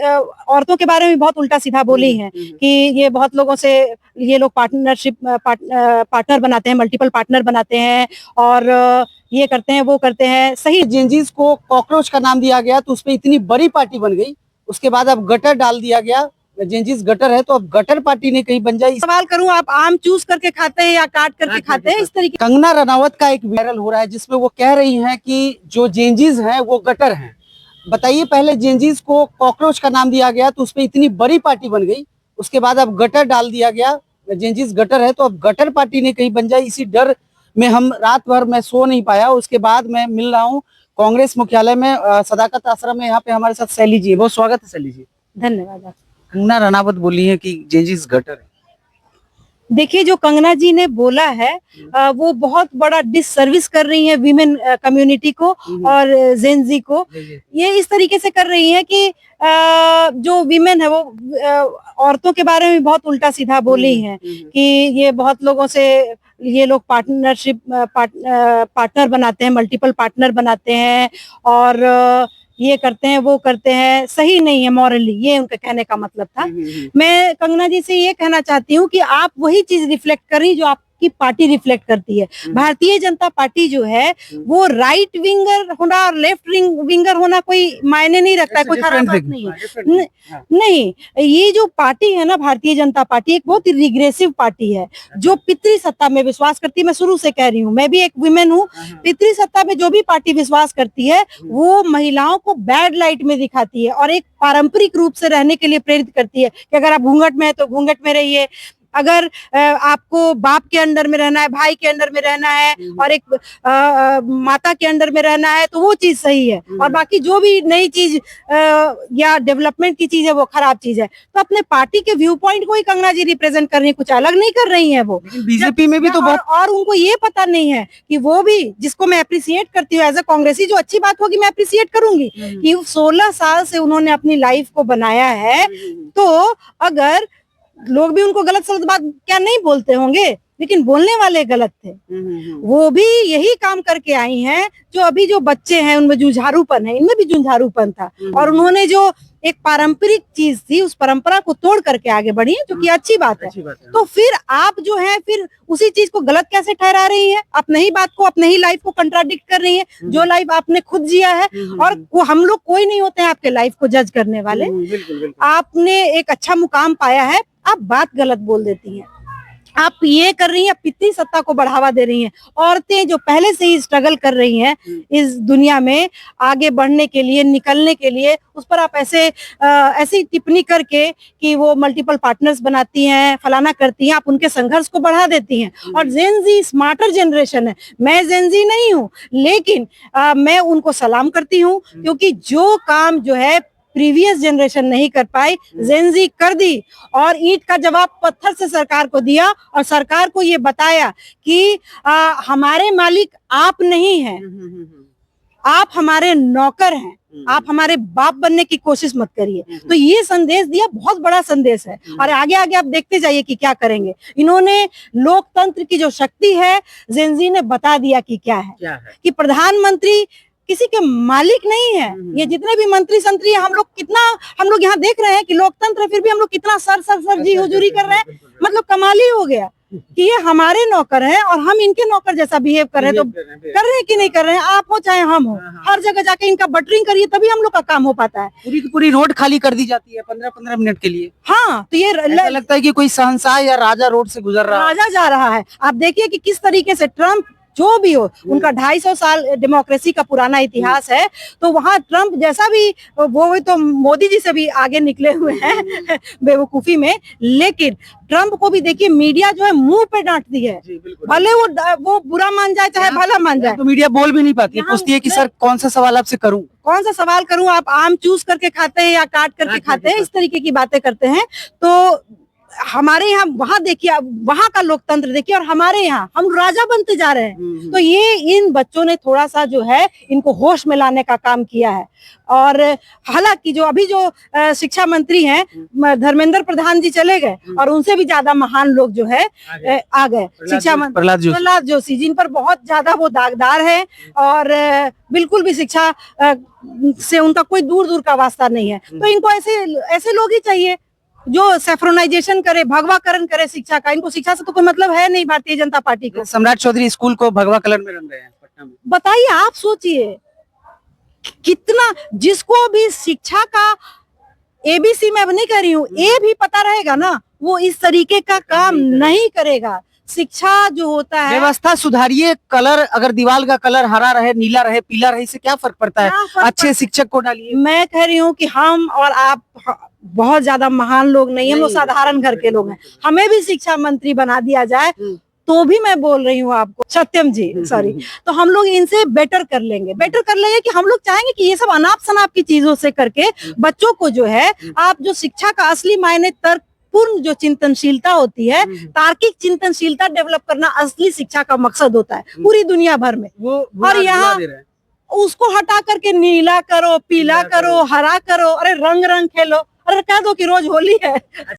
औरतों के बारे में बहुत उल्टा सीधा बोली हैं कि ये बहुत लोगों से ये लोग पार्टनर बनाते हैं, मल्टीपल पार्टनर बनाते हैं और ये करते हैं वो करते हैं। सही, जेनजीज को कॉकरोच का नाम दिया गया तो उसपे इतनी बड़ी पार्टी बन गई, उसके बाद अब गटर डाल दिया गया, जेनजीज गटर है तो अब गटर पार्टी ने कहीं बन जाए। सवाल करूं, आप आम चूस करके खाते हैं या काट करके खाते हैं? इस तरीके। कंगना रनावत का एक वायरल हो रहा है जिसमें वो कह रही हैं कि जो जेनजीज हैं वो गटर हैं। बताइए, पहले जेनजीज को कॉकरोच का नाम दिया गया तो उसपे इतनी बड़ी पार्टी बन गई, उसके बाद अब गटर डाल दिया गया, जेनजीज गटर है तो अब गटर पार्टी ने कहीं बन जाए, इसी डर में हम रात भर मैं सो नहीं पाया। उसके बाद मैं मिल रहा हूँ कांग्रेस मुख्यालय में, सदाकत आश्रम में। यहाँ पे हमारे साथ शैली जी है, बहुत स्वागत है शैली जी। धन्यवाद। कंगना रनावत बोली है कि जेनजीज गटर है। देखिए, जो कंगना जी ने बोला है वो बहुत बड़ा डिससर्विस कर रही है वीमेन कम्युनिटी को और जेन-जी को। ये इस तरीके से कर रही है कि जो वीमेन है वो औरतों के बारे में बहुत उल्टा सीधा बोली हैं कि ये बहुत लोगों से ये लोग पार्टनर बनाते हैं, मल्टीपल पार्टनर बनाते हैं और ये करते हैं वो करते हैं। सही नहीं है मॉरली, ये उनका कहने का मतलब था। मैं कंगना जी से ये कहना चाहती हूँ कि आप वही चीज रिफ्लेक्ट कर रही जो आपकी पार्टी रिफ्लेक्ट करती है। भारतीय जनता पार्टी जो है वो राइट विंगर होना और लेफ्ट विंगर होना कोई मायने नहीं रखता है, कोई खराब बात नहीं है। नहीं, ये जो पार्टी है ना भारतीय जनता पार्टी, एक बहुत ही रिग्रेसिव पार्टी है जो पितृ सत्ता में विश्वास करती है। मैं शुरू से कह रही हूँ, मैं भी एक वुमेन हूँ। पितृ सत्ता में जो भी पार्टी विश्वास करती है वो महिलाओं को बैड लाइट में दिखाती है और एक पारंपरिक रूप से रहने के लिए प्रेरित करती है कि अगर आप घूंघट में है तो घूंघट में रहिए, अगर आपको बाप के अंडर में रहना है, भाई के अंडर में रहना है और एक माता के अंडर में रहना है तो वो चीज सही है, और बाकी जो भी नई चीज या डेवलपमेंट की चीज है वो खराब चीज है। तो अपने पार्टी के व्यू पॉइंट को ही कंगना जी रिप्रेजेंट कर रही है, कुछ अलग नहीं कर रही है वो। बीजेपी में भी तो बहुत और उनको ये पता नहीं है कि वो भी, जिसको मैं अप्रिसिएट करती हूँ एज अ कांग्रेसी, जो अच्छी बात होगी मैं अप्रिसिएट करूंगी कि 16 साल से उन्होंने अपनी लाइफ को बनाया है। तो अगर लोग भी उनको गलत सलत बात क्या नहीं बोलते होंगे, लेकिन बोलने वाले गलत थे। वो भी यही काम करके आई हैं। जो अभी जो बच्चे हैं उनमें जुझारूपन है, इनमें भी जुझारूपन था और उन्होंने जो एक पारंपरिक चीज थी उस परंपरा को तोड़ करके आगे बढ़ी है, जो कि अच्छी बात है। तो फिर आप जो है फिर उसी चीज को गलत कैसे ठहरा रही है? अपने ही बात को, अपने ही लाइफ को कंट्राडिक्ट कर रही है, जो लाइफ आपने खुद जिया है। और हम लोग कोई नहीं होते हैं आपके लाइफ को जज करने वाले। आपने एक अच्छा मुकाम पाया है, आप बात गलत बोल देती हैं। आप ये कर रही हैं, पितृ सत्ता को बढ़ावा दे रही हैं। औरतें जो पहले से ही स्ट्रगल कर रही हैं इस दुनिया में आगे बढ़ने के लिए, निकलने के लिए, उस पर आप ऐसी टिप्पणी करके कि वो मल्टीपल पार्टनर्स बनाती हैं, फलाना करती हैं, आप उनके संघर्ष को बढ़ा देती हैं। और जेन जी स्मार्टर जनरेशन है, मैं जेन जी नहीं हूँ, लेकिन मैं उनको सलाम करती हूँ क्योंकि जो काम जो है प्रीवियस जनरेशन नहीं कर पाई, जेन-जी कर दी और ईंट का जवाब पत्थर से सरकार को दिया और सरकार को ये बताया कि हमारे मालिक आप नहीं हैं, आप हमारे नौकर हैं, आप हमारे बाप बनने की कोशिश मत करिए। तो ये संदेश दिया, बहुत बड़ा संदेश है और आगे आगे आप देखते जाइए कि क्या करेंगे। इन्होंने लोकतंत्र की जो शक्ति है जेन-जी ने बता दिया कि क्या है कि प्रधानमंत्री किसी के मालिक नहीं है। ये जितने भी मंत्री संतरी हम लोग यहाँ देख रहे हैं कि लोकतंत्र है, फिर भी हम लोग कितना सर जी हुजूरी कर रहे हैं। मतलब कमाल ही हो गया कि ये हमारे नौकर हैं और हम इनके नौकर जैसा बिहेव कर रहे हैं। तो कर रहे हैं कि नहीं कर रहे हैं? आप हो चाहे हम हो, हर जगह जाके इनका बटरिंग करिए तभी हम लोग का काम हो पाता है। पूरी की पूरी रोड खाली कर दी जाती है 15-15 मिनट के लिए। हाँ, तो ये लगता है कि कोई शहंशाह या राजा रोड से गुजर रहा है, राजा जा रहा है। आप देखिए कि किस तरीके से ट्रम्प, जो भी हो, उनका 250 साल डेमोक्रेसी का पुराना इतिहास है, तो वहाँ ट्रम्प जैसा भी वो तो मोदी जी से भी आगे निकले हुए हैं बेवकूफी में। लेकिन ट्रम्प को भी देखिए मीडिया जो है मुंह पे डांटती है, भले वो बुरा मान जाए चाहे भला मान जाए। तो मीडिया बोल भी नहीं पाती है, पूछती है कि सर कौन सा सवाल आपसे करूं, कौन सा सवाल करूं, आप आम चूस करके खाते हैं या काट करके खाते हैं, इस तरीके की बातें करते हैं। तो हमारे यहाँ वहां देखिए, वहां का लोकतंत्र देखिए, और हमारे यहाँ हम राजा बनते जा रहे हैं। तो ये इन बच्चों ने थोड़ा सा जो है इनको होश में लाने का काम किया है। और हालांकि जो अभी जो शिक्षा मंत्री हैं धर्मेंद्र प्रधान जी चले गए, और उनसे भी ज्यादा महान लोग जो है आ गए, शिक्षा मंत्री प्रहलाद जोशी, जिन पर बहुत ज्यादा वो दागदार है, और बिल्कुल भी शिक्षा से उनका कोई दूर दूर का वास्ता नहीं है। तो इनको ऐसे लोग ही चाहिए जो सेफ्रोनाइजेशन करे, भगवाकरण करे शिक्षा का। इनको शिक्षा से तो कोई मतलब है नहीं भारतीय जनता पार्टी को। सम्राट चौधरी स्कूल को भगवा कलर में रंग रहे हैं पटना में। बताइए, आप सोचिए कितना, जिसको भी शिक्षा का एबीसी मैं अब नहीं कह रही हूँ, ए भी पता रहेगा ना, वो इस तरीके का काम नहीं करेगा। शिक्षा जो होता है, व्यवस्था सुधारिए, कलर अगर दीवार का कलर हरा रहे, नीला रहे, पीला रहे, इससे क्या फर्क पड़ता है? अच्छे शिक्षक को डालिए। मैं कह रही हूँ कि हम और आप बहुत ज्यादा महान लोग नहीं, हम लोग साधारण घर के लोग हैं। हमें भी शिक्षा मंत्री बना दिया जाए तो भी मैं बोल रही हूँ आपको, सत्यम जी सॉरी, तो हम लोग इनसे बेटर कर लेंगे कि हम लोग चाहेंगे कि ये सब अनाप शनाप की चीजों से करके बच्चों को जो है, आप जो शिक्षा का असली मायने तर्कपूर्ण जो चिंतनशीलता होती है, तार्किक चिंतनशीलता डेवलप करना असली शिक्षा का मकसद होता है पूरी दुनिया भर में। और यहाँ उसको हटा करके नीला करो, पीला करो, हरा करो, अरे रंग रंग खेलो, अरे कह दो कि रोज होली है।